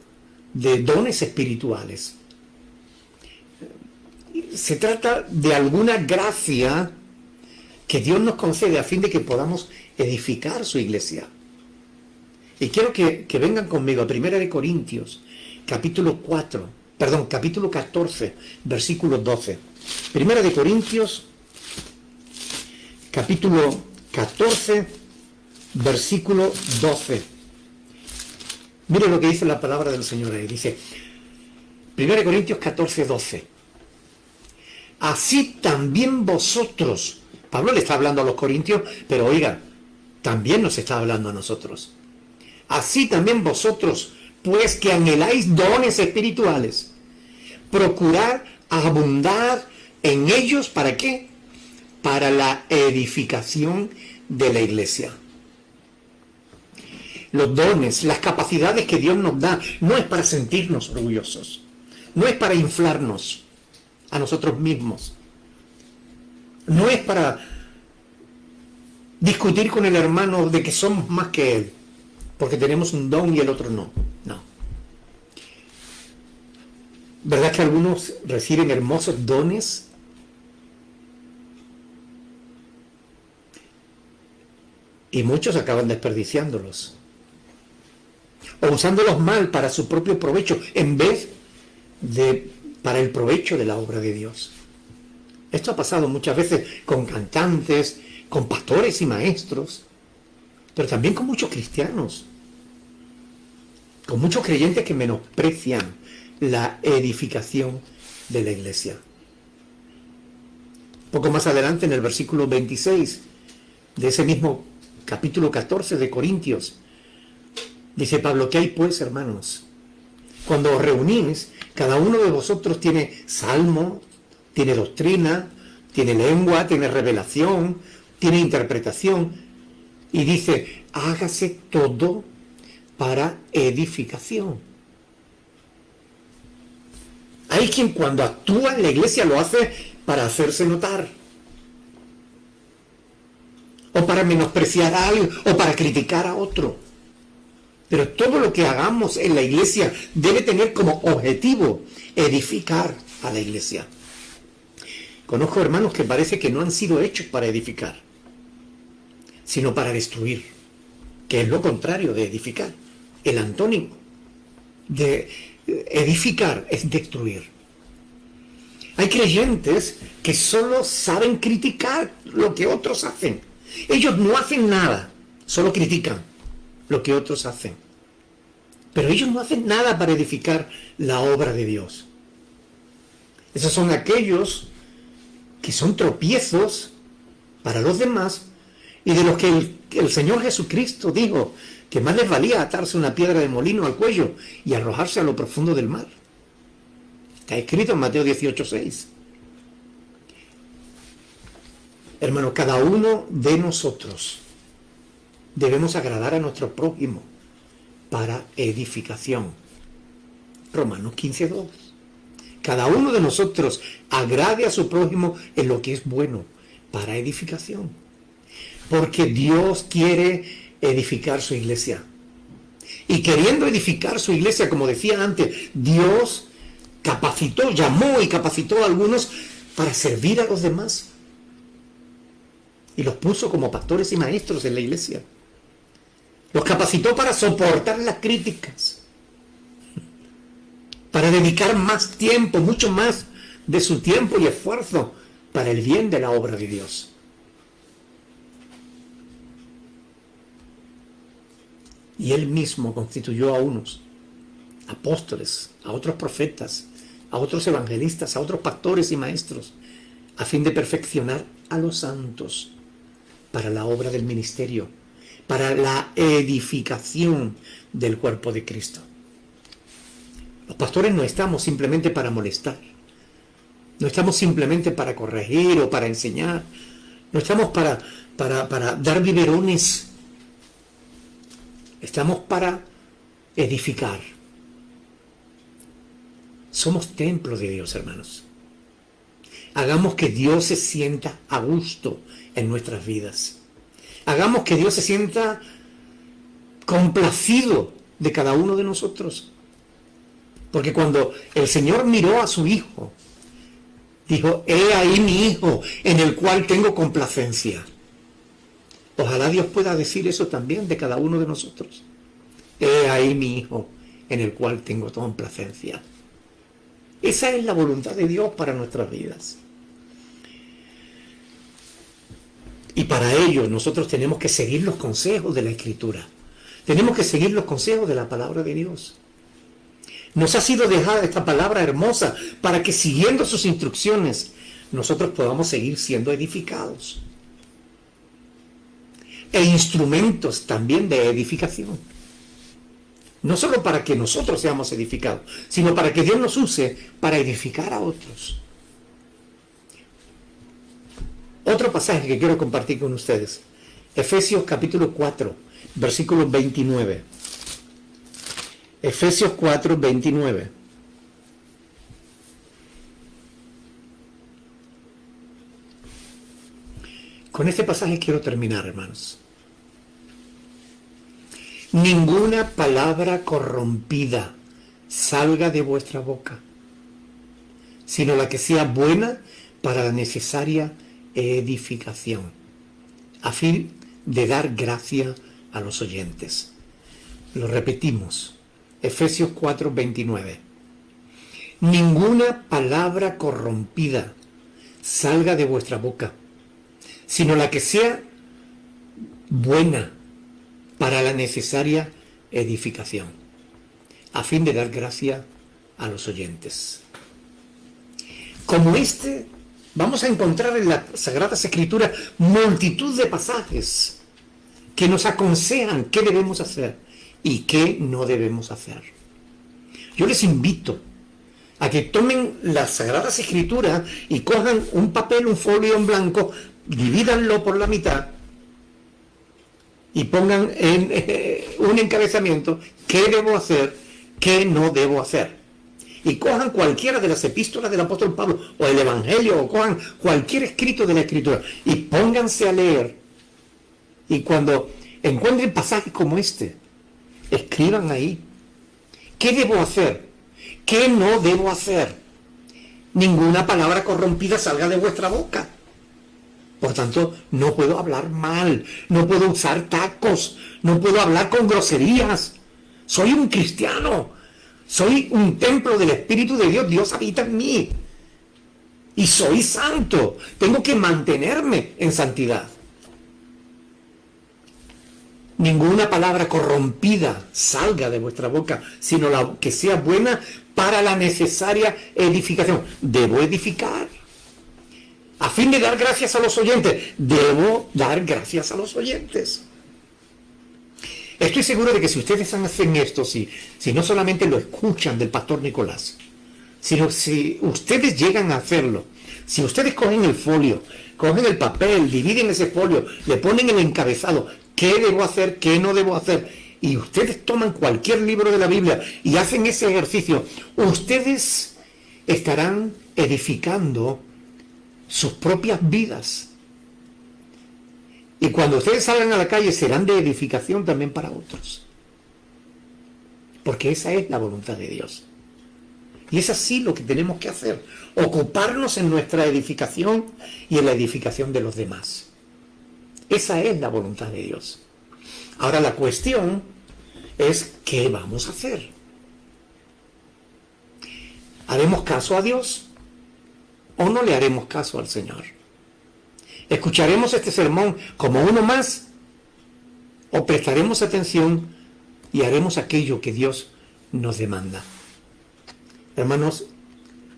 de dones espirituales. Se trata de alguna gracia que Dios nos concede a fin de que podamos edificar su iglesia. Y quiero que vengan conmigo a 1 Corintios, capítulo 14, versículo 12. 1 Corintios, capítulo 14, versículo 12. Mire lo que dice la palabra del Señor ahí. Dice, 1 Corintios 14, 12. Así también vosotros, Pablo le está hablando a los corintios, pero oiga, también nos está hablando a nosotros. Así también vosotros, pues que anheláis dones espirituales, procurad abundar en ellos, ¿para qué? Para la edificación de la iglesia. Los dones, las capacidades que Dios nos da, no es para sentirnos orgullosos, no es para inflarnos a nosotros mismos, no es para discutir con el hermano de que somos más que él, porque tenemos un don y el otro no. No. ¿Verdad que algunos reciben hermosos dones? Y muchos acaban desperdiciándolos, o usándolos mal para su propio provecho, en vez de para el provecho de la obra de Dios. Esto ha pasado muchas veces con cantantes, con pastores y maestros, pero también con muchos cristianos, con muchos creyentes que menosprecian la edificación de la iglesia. Poco más adelante, en el versículo 26 de ese mismo capítulo 14 de Corintios, dice Pablo: ¿qué hay pues, hermanos? Cuando os reunís, cada uno de vosotros tiene salmo, tiene doctrina, tiene lengua, tiene revelación, tiene interpretación, y dice: hágase todo para edificación. Hay quien cuando actúa en la iglesia lo hace para hacerse notar, o para menospreciar a alguien, o para criticar a otro. Pero todo lo que hagamos en la iglesia debe tener como objetivo edificar a la iglesia. Conozco hermanos que parece que no han sido hechos para edificar, sino para destruir, que es lo contrario de edificar. El antónimo de edificar es destruir. Hay creyentes que solo saben criticar lo que otros hacen. Ellos no hacen nada, solo critican lo que otros hacen. Pero ellos no hacen nada para edificar la obra de Dios. Esos son aquellos que son tropiezos para los demás, y de los que el Señor Jesucristo dijo que más les valía atarse una piedra de molino al cuello y arrojarse a lo profundo del mar. Está escrito en Mateo 18:6. Hermano, cada uno de nosotros debemos agradar a nuestro prójimo para edificación. Romanos 15:2. Cada uno de nosotros agrade a su prójimo en lo que es bueno para edificación. Porque Dios quiere edificar su iglesia. Y queriendo edificar su iglesia, como decía antes, Dios capacitó, llamó y capacitó a algunos para servir a los demás. Y los puso como pastores y maestros en la iglesia. Los capacitó para soportar las críticas, para dedicar más tiempo, mucho más de su tiempo y esfuerzo para el bien de la obra de Dios. Y Él mismo constituyó a unos apóstoles, a otros profetas, a otros evangelistas, a otros pastores y maestros, a fin de perfeccionar a los santos para la obra del ministerio, para la edificación del cuerpo de Cristo. Los pastores no estamos simplemente para molestar, no estamos simplemente para corregir o para enseñar, no estamos para dar biberones, estamos para edificar. Somos templo de Dios, hermanos. Hagamos que Dios se sienta a gusto en nuestras vidas. Hagamos que Dios se sienta complacido de cada uno de nosotros. Porque cuando el Señor miró a su Hijo, dijo: he ahí mi Hijo, en el cual tengo complacencia. Ojalá Dios pueda decir eso también de cada uno de nosotros. He ahí mi Hijo, en el cual tengo complacencia. Esa es la voluntad de Dios para nuestras vidas. Y para ello nosotros tenemos que seguir los consejos de la Escritura. Tenemos que seguir los consejos de la palabra de Dios. Nos ha sido dejada esta palabra hermosa para que, siguiendo sus instrucciones, nosotros podamos seguir siendo edificados. E instrumentos también de edificación. No solo para que nosotros seamos edificados, sino para que Dios nos use para edificar a otros. Otro pasaje que quiero compartir con ustedes. Efesios capítulo 4, versículo 29. Efesios 4, 29. Con este pasaje quiero terminar, hermanos. Ninguna palabra corrompida salga de vuestra boca, sino la que sea buena para la necesaria edificación, a fin de dar gracia a los oyentes. Lo repetimos. Efesios 4, 29. Ninguna palabra corrompida salga de vuestra boca, sino la que sea buena para la necesaria edificación. a fin de dar gracia a los oyentes. Como este, vamos a encontrar en las Sagradas Escrituras multitud de pasajes que nos aconsejan qué debemos hacer y qué no debemos hacer. Yo les invito a que tomen las Sagradas Escrituras y cojan un papel, un folio en blanco, divídanlo por la mitad y pongan en un encabezamiento qué debo hacer, qué no debo hacer. Y cojan cualquiera de las epístolas del apóstol Pablo o el Evangelio, o cojan cualquier escrito de la Escritura y pónganse a leer. Y cuando encuentren pasajes como este, escriban ahí qué debo hacer, qué no debo hacer. Ninguna palabra corrompida salga de vuestra boca. Por tanto, no puedo hablar mal, no puedo usar tacos, no puedo hablar con groserías. Soy un cristiano. Soy un templo del Espíritu de Dios. Dios habita en mí. Y soy santo. Tengo que mantenerme en santidad. Ninguna palabra corrompida salga de vuestra boca, sino la que sea buena para la necesaria edificación. Debo edificar. A fin de dar gracias a los oyentes. Debo dar gracias a los oyentes. Estoy seguro de que si ustedes hacen esto, si no solamente lo escuchan del pastor Nicolás, sino si ustedes llegan a hacerlo, si ustedes cogen el folio, cogen el papel, dividen ese folio, le ponen el encabezado, qué debo hacer, qué no debo hacer, y ustedes toman cualquier libro de la Biblia y hacen ese ejercicio, ustedes estarán edificando sus propias vidas. Y cuando ustedes salgan a la calle serán de edificación también para otros. Porque esa es la voluntad de Dios. Y es así lo que tenemos que hacer. Ocuparnos en nuestra edificación y en la edificación de los demás. Esa es la voluntad de Dios. Ahora la cuestión es ¿qué vamos a hacer? ¿Haremos caso a Dios o no le haremos caso al Señor? ¿Escucharemos este sermón como uno más? ¿O prestaremos atención y haremos aquello que Dios nos demanda? Hermanos,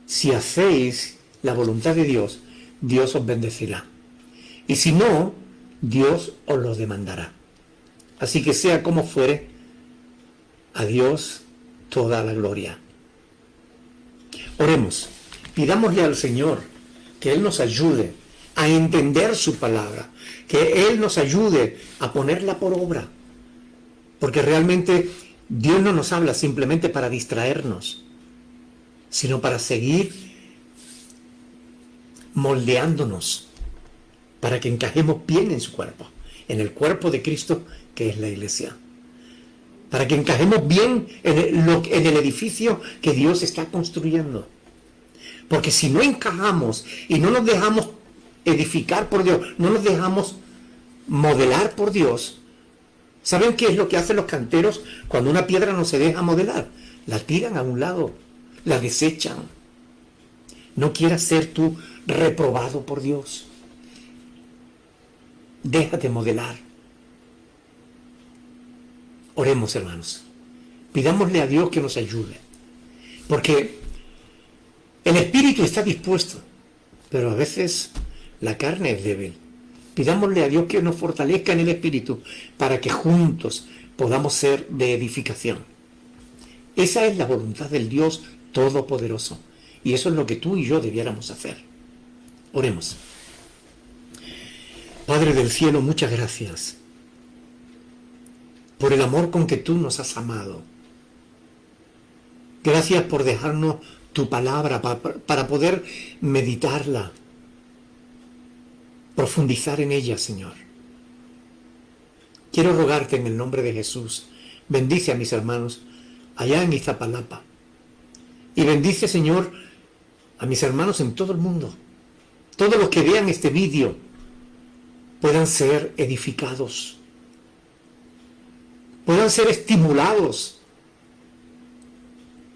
si hacéis la voluntad de Dios, Dios os bendecirá. Y si no, Dios os lo demandará. Así que sea como fuere, a Dios toda la gloria. Oremos, pidámosle al Señor que Él nos ayude a entender su palabra, que Él nos ayude a ponerla por obra, porque realmente Dios no nos habla simplemente para distraernos, sino para seguir moldeándonos, para que encajemos bien en su cuerpo, en el cuerpo de Cristo que es la iglesia, para que encajemos bien en el edificio que Dios está construyendo, porque si no encajamos y no nos dejamos edificar por Dios, no nos dejamos modelar por Dios. ¿Saben qué es lo que hacen los canteros cuando una piedra no se deja modelar? La tiran a un lado, la desechan. No quieras ser tú reprobado por Dios. Déjate modelar. Oremos, hermanos. Pidámosle a Dios que nos ayude, porque el espíritu está dispuesto, pero a veces la carne es débil. Pidámosle a Dios que nos fortalezca en el espíritu para que juntos podamos ser de edificación. Esa es la voluntad del Dios Todopoderoso. Y eso es lo que tú y yo debiéramos hacer. Oremos. Padre del cielo, muchas gracias por el amor con que tú nos has amado. Gracias por dejarnos tu palabra para poder meditarla, profundizar en ella, Señor. Quiero rogarte en el nombre de Jesús, bendice a mis hermanos allá en Iztapalapa. Y bendice, Señor, a mis hermanos en todo el mundo. Todos los que vean este vídeo puedan ser edificados, puedan ser estimulados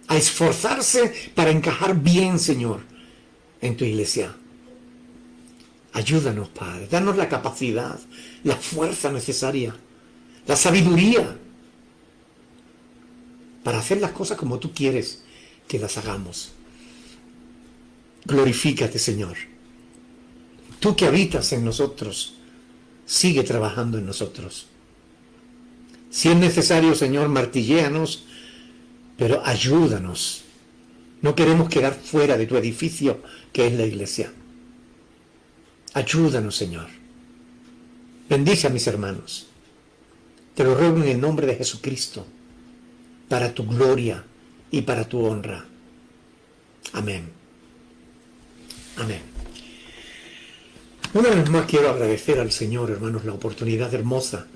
a esforzarse para encajar bien, Señor, en tu iglesia. Ayúdanos, Padre, danos la capacidad, la fuerza necesaria, la sabiduría para hacer las cosas como tú quieres que las hagamos. Glorifícate, Señor. Tú que habitas en nosotros, sigue trabajando en nosotros. Si es necesario, Señor, martilléanos, pero ayúdanos. No queremos quedar fuera de tu edificio, que es la iglesia. Ayúdanos, Señor. Bendice a mis hermanos. Te lo ruego en el nombre de Jesucristo, para tu gloria y para tu honra. Amén. Amén. Una vez más quiero agradecer al Señor, hermanos, la oportunidad hermosa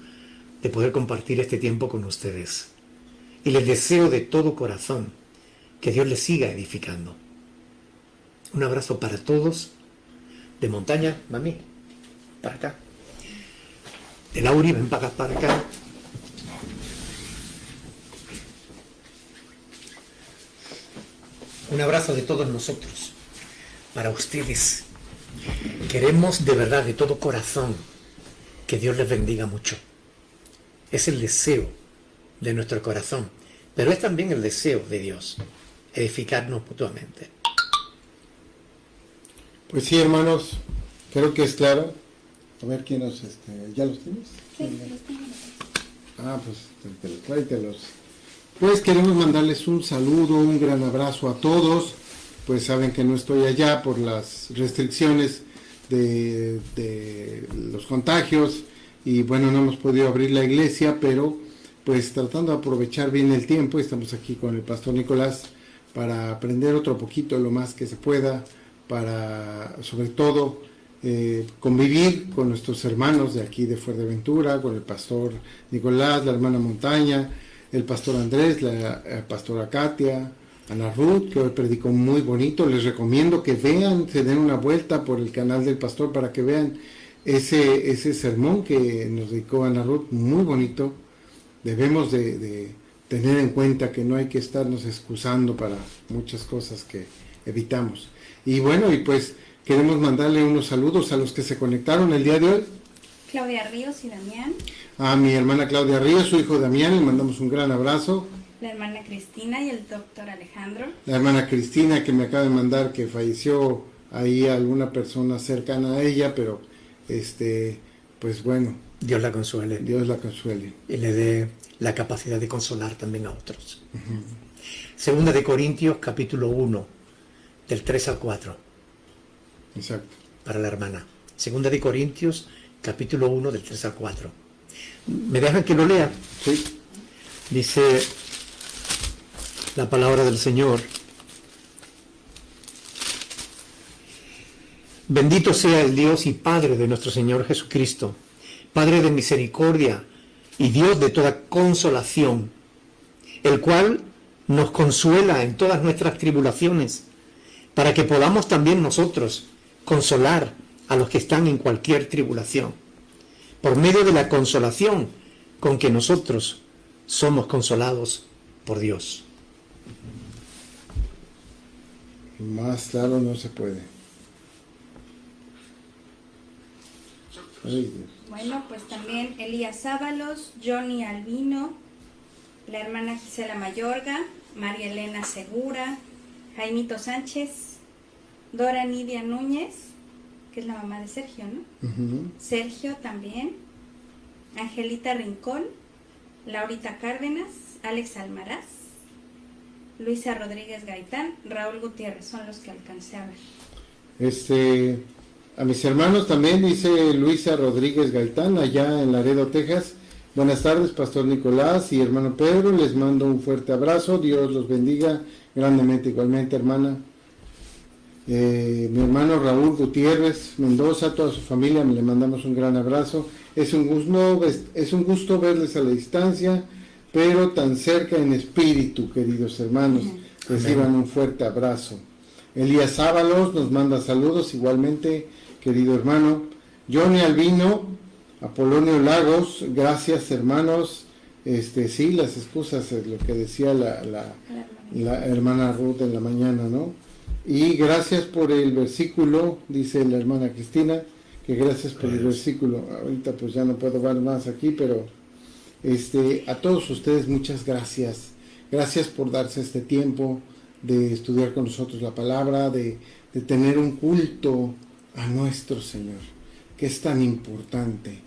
de poder compartir este tiempo con ustedes. Y les deseo de todo corazón que Dios les siga edificando. Un abrazo para todos. De Montaña, mami, para acá. De Lauri, ven para acá. Un abrazo de todos nosotros para ustedes. Queremos de verdad, de todo corazón, que Dios les bendiga mucho. Es el deseo de nuestro corazón, pero es también el deseo de Dios, edificarnos mutuamente. Pues sí, hermanos, creo que es claro. A ver, ¿quién nos, ¿ya los tienes? Sí, los tengo. Pues tráetelos. Pues queremos mandarles un saludo, un gran abrazo a todos. Pues saben que no estoy allá por las restricciones de los contagios y bueno, no hemos podido abrir la iglesia, pero pues tratando de aprovechar bien el tiempo, estamos aquí con el pastor Nicolás para aprender otro poquito, lo más que se pueda, para sobre todo convivir con nuestros hermanos de aquí de Fuerteventura, con el pastor Nicolás, la hermana Montaña, el pastor Andrés, la pastora Katia, Ana Ruth, que hoy predicó muy bonito. Les recomiendo que vean, se den una vuelta por el canal del pastor para que vean ese sermón que nos dedicó Ana Ruth, muy bonito. Debemos de tener en cuenta que no hay que estarnos excusando para muchas cosas que evitamos. Y bueno, y pues queremos mandarle unos saludos a los que se conectaron el día de hoy. Claudia Ríos y Damián. A mi hermana Claudia Ríos, su hijo Damián, le mandamos un gran abrazo. La hermana Cristina y el doctor Alejandro. La hermana Cristina, que me acaba de mandar que falleció ahí alguna persona cercana a ella, pero pues bueno, Dios la consuele. Dios la consuele. Y le dé la capacidad de consolar también a otros. Segunda de Corintios, capítulo 1, del 3 al 4. Exacto. Para la hermana. Segunda de Corintios, capítulo 1, del 3 al 4. ¿Me dejan que lo lea? Sí. Dice la palabra del Señor. Bendito sea el Dios y Padre de nuestro Señor Jesucristo, Padre de misericordia y Dios de toda consolación, el cual nos consuela en todas nuestras tribulaciones, para que podamos también nosotros consolar a los que están en cualquier tribulación, por medio de la consolación con que nosotros somos consolados por Dios. Más claro no se puede. Ay, Dios. Bueno, pues también Elías Ábalos, Johnny Albino, la hermana Gisela Mayorga, María Elena Segura, Jaimito Sánchez, Dora Nidia Núñez, que es la mamá de Sergio, ¿no? Ujú. Sergio también, Angelita Rincón, Laurita Cárdenas, Alex Almaraz, Luisa Rodríguez Gaitán, Raúl Gutiérrez, son los que alcancé a ver. A mis hermanos también, dice Luisa Rodríguez Gaitán, allá en Laredo, Texas. Buenas tardes, Pastor Nicolás y hermano Pedro, les mando un fuerte abrazo, Dios los bendiga grandemente, igualmente, hermana. Mi hermano Raúl Gutiérrez Mendoza, toda su familia, le mandamos un gran abrazo. Es un gusto verles a la distancia, pero tan cerca en espíritu, queridos hermanos. Reciban un fuerte abrazo. Elías Ábalos nos manda saludos, igualmente, querido hermano. Johnny Albino, Apolonio Lagos, gracias hermanos. Sí, las excusas es lo que decía la hermana Ruth en la mañana, ¿no? Y gracias por el versículo, dice la hermana Cristina, que gracias por el versículo. Ahorita pues ya no puedo ver más aquí, pero a todos ustedes muchas gracias. Gracias por darse este tiempo de estudiar con nosotros la palabra, de tener un culto a nuestro Señor, que es tan importante.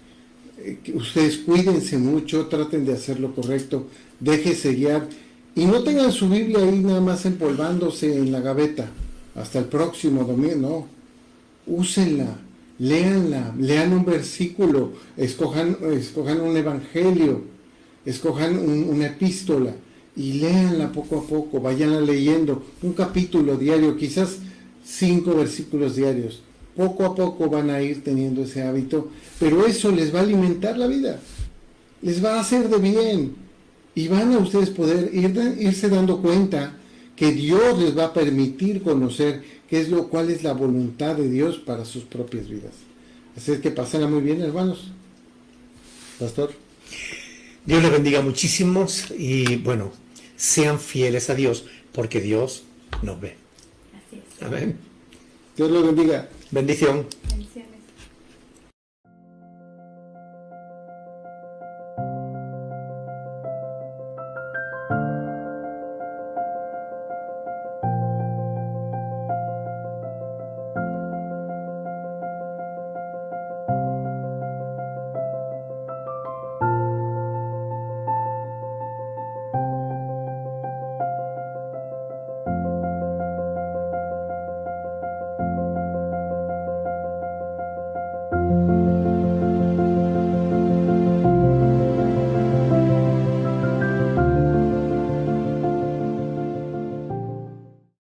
Que ustedes cuídense mucho, traten de hacer lo correcto, déjense guiar y no tengan su Biblia ahí nada más empolvándose en la gaveta hasta el próximo domingo, no. Úsenla, léanla, lean un versículo, escojan un evangelio, escojan una epístola y léanla poco a poco, vayanla leyendo, un capítulo diario, quizás 5 versículos diarios. Poco a poco van a ir teniendo ese hábito, pero eso les va a alimentar la vida, les va a hacer de bien y van a ustedes poder irse dando cuenta que Dios les va a permitir conocer cuál es la voluntad de Dios para sus propias vidas. Así es que pásenla muy bien, hermanos. Pastor. Dios les bendiga muchísimo y bueno, sean fieles a Dios porque Dios nos ve. Así es. Amén. Dios los bendiga. Bendición. Bendiciones.